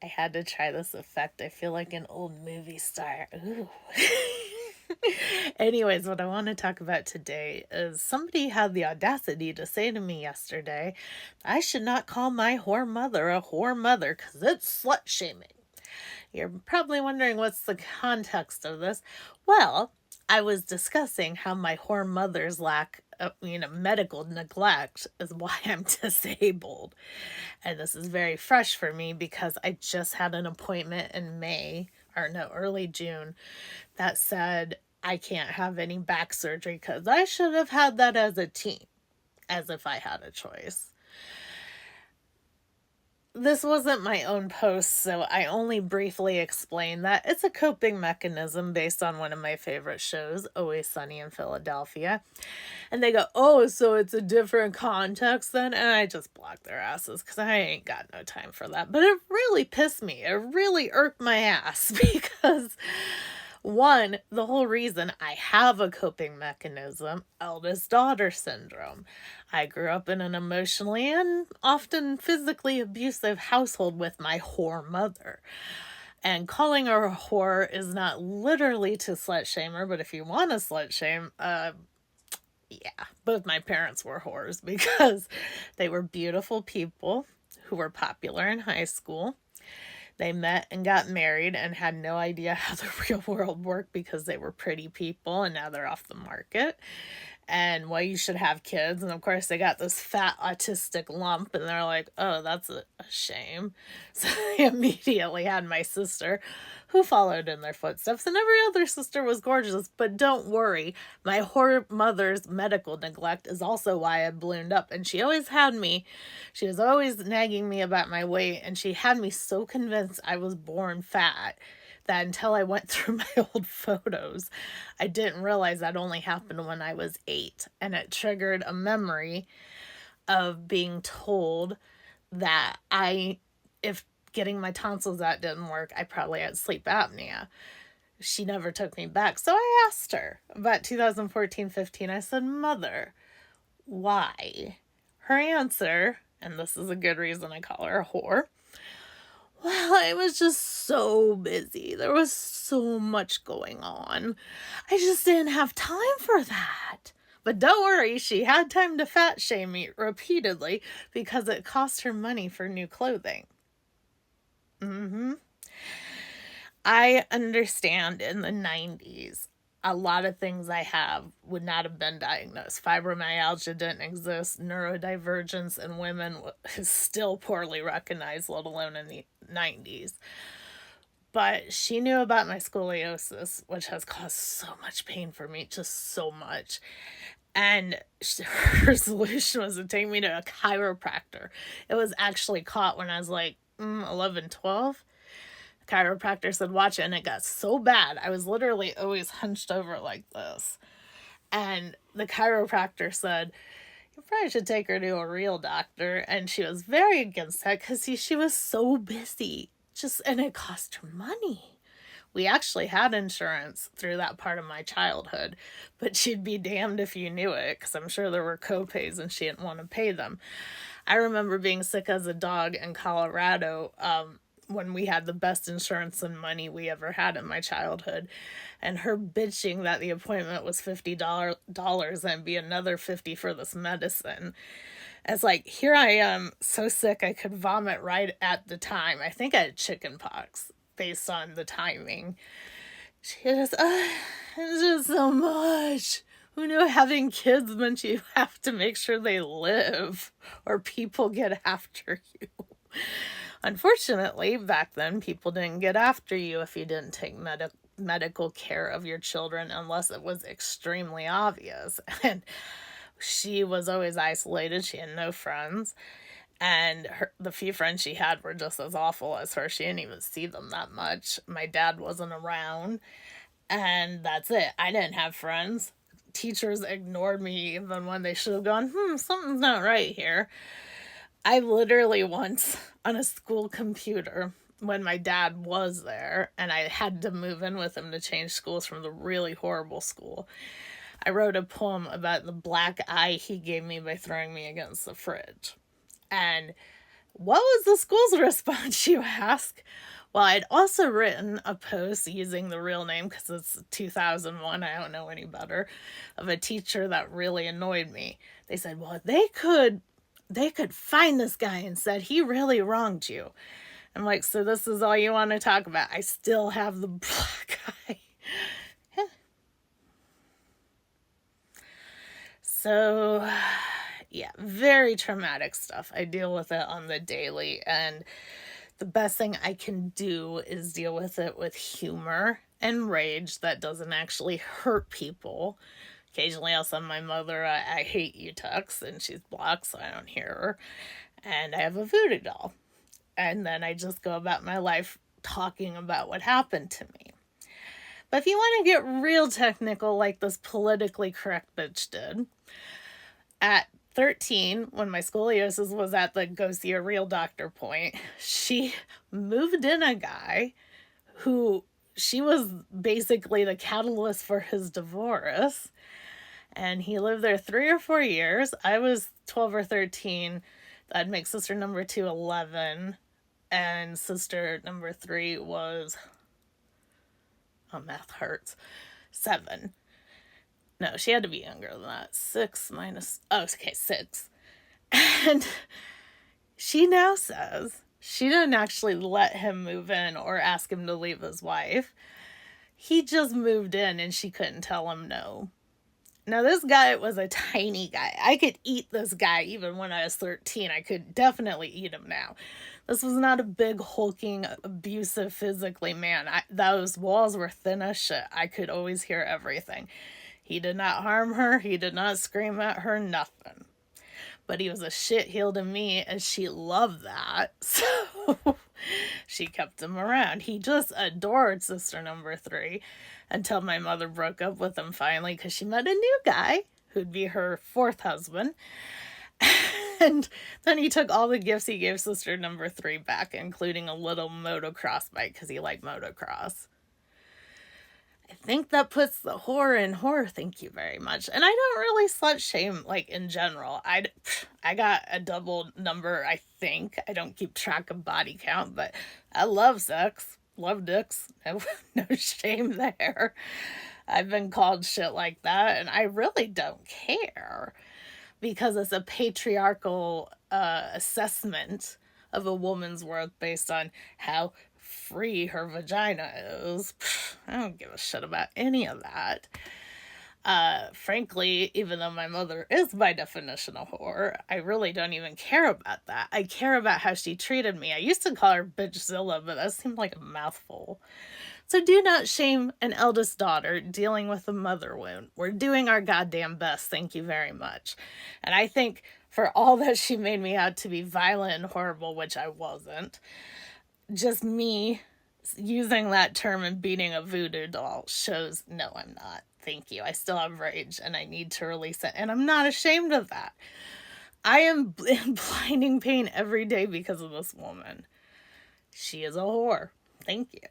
I had to try this effect. I feel like an old movie star. Ooh. Anyways, what I want to talk about today is somebody had the audacity to say to me yesterday, I should not call my whore mother a whore mother because it's slut shaming. You're probably wondering what's the context of this. Well, I was discussing how my whore mother's lack of, medical neglect is why I'm disabled. And this is very fresh for me because I just had an appointment in May, or no, early June, that said I can't have any back surgery because I should have had that as a teen, as if I had a choice. This wasn't my own post, so I only briefly explained that it's a coping mechanism based on one of my favorite shows, Always Sunny in Philadelphia. And they go, oh, so it's a different context then? And I just blocked their asses because I ain't got no time for that. But it really pissed me. It really irked my ass because one, the whole reason I have a coping mechanism, eldest daughter syndrome. I grew up in an emotionally and often physically abusive household with my whore mother. And calling her a whore is not literally to slut shame her, but if you want to slut shame, yeah, both my parents were whores because they were beautiful people who were popular in high school. They met and got married and had no idea how the real world worked because they were pretty people and now they're off the market. And well, you should have kids. And of course, they got this fat autistic lump, and they're like, oh, that's a shame. So they immediately had my sister, who followed in their footsteps, and every other sister was gorgeous. But don't worry, my whore mother's medical neglect is also why I ballooned up. And she always had me, she was always nagging me about my weight, and she had me so convinced I was born fat that until I went through my old photos, I didn't realize that only happened when I was 8. And it triggered a memory of being told that if getting my tonsils out didn't work, I probably had sleep apnea. She never took me back. So I asked her about 2014-15. I said, Mother, why? Her answer, and this is a good reason I call her a whore, well, I was just so busy. There was so much going on. I just didn't have time for that. But don't worry, she had time to fat shame me repeatedly because it cost her money for new clothing. I understand in the 90s, a lot of things I have would not have been diagnosed. Fibromyalgia didn't exist. Neurodivergence in women is still poorly recognized, let alone in the 90s. But she knew about my scoliosis, which has caused so much pain for me, just so much. And her solution was to take me to a chiropractor. It was actually caught when I was like 11, 12. The chiropractor said, watch it. And it got so bad. I was literally always hunched over like this. And the chiropractor said, you probably should take her to a real doctor. And she was very against that because she was so busy. And it cost her money. We actually had insurance through that part of my childhood, but she'd be damned if you knew it because I'm sure there were co-pays and she didn't want to pay them. I remember being sick as a dog in Colorado when we had the best insurance and money we ever had in my childhood, and her bitching that the appointment was $50 and be another $50 for this medicine. It's like, here I am, so sick I could vomit right at the time. I think I had chicken pox based on the timing. She just, it's just so much. Who knew having kids meant you have to make sure they live or people get after you? Unfortunately, back then, people didn't get after you if you didn't take medical care of your children unless it was extremely obvious. And she was always isolated. She had no friends. And the few friends she had were just as awful as her. She didn't even see them that much. My dad wasn't around. And that's it. I didn't have friends. Teachers ignored me even when they should have gone, something's not right here. I literally once, on a school computer, when my dad was there, and I had to move in with him to change schools from the really horrible school, I wrote a poem about the black eye he gave me by throwing me against the fridge. And What was the school's response, you ask? Well, I'd also written a post using the real name because it's 2001, I don't know any better, of a teacher that really annoyed me. They said, well, they could find this guy and said he really wronged you. I'm like, so this is all you want to talk about? I still have the black eye. So, yeah, very traumatic stuff. I deal with it on the daily, and the best thing I can do is deal with it with humor and rage that doesn't actually hurt people. Occasionally, I'll send my mother a I hate you text, and she's blocked, so I don't hear her. And I have a voodoo doll. And then I just go about my life talking about what happened to me. But if you want to get real technical, like this politically correct bitch did, at 13, when my scoliosis was at the go see a real doctor point, she moved in a guy who she was basically the catalyst for his divorce. And he lived there 3 or 4 years. I was 12 or 13. That'd make sister number 2 11. And sister number 3 was, oh, math hurts, 7. No, she had to be younger than that. 6 minus, oh, okay, 6. And she now says she didn't actually let him move in or ask him to leave his wife. He just moved in and she couldn't tell him no. Now, this guy was a tiny guy. I could eat this guy even when I was 13. I could definitely eat him now. This was not a big, hulking, abusive, physically man. Those walls were thin as shit. I could always hear everything. He did not harm her. He did not scream at her, nothing. But he was a shitheel to me, and she loved that. So she kept him around. He just adored sister number 3 until my mother broke up with him finally because she met a new guy who'd be her 4th husband. And then he took all the gifts he gave sister number 3 back, including a little motocross bike because he liked motocross. I think that puts the horror in horror. Thank you very much. And I don't really slut shame, like, in general. I got a double number, I think. I don't keep track of body count, but I love sex. Love dicks. No shame there. I've been called shit like that, and I really don't care. Because it's a patriarchal assessment of a woman's worth based on how free her vagina is. I don't give a shit about any of that. Frankly, even though my mother is by definition a whore, I really don't even care about that. I care about how she treated me. I used to call her Bitchzilla, but that seemed like a mouthful. So do not shame an eldest daughter dealing with a mother wound. We're doing our goddamn best. Thank you very much. And I think for all that she made me out to be violent and horrible, which I wasn't, just me using that term and beating a voodoo doll shows no, I'm not. Thank you. I still have rage and I need to release it. And I'm not ashamed of that. I am in blinding pain every day because of this woman. She is a whore. Thank you.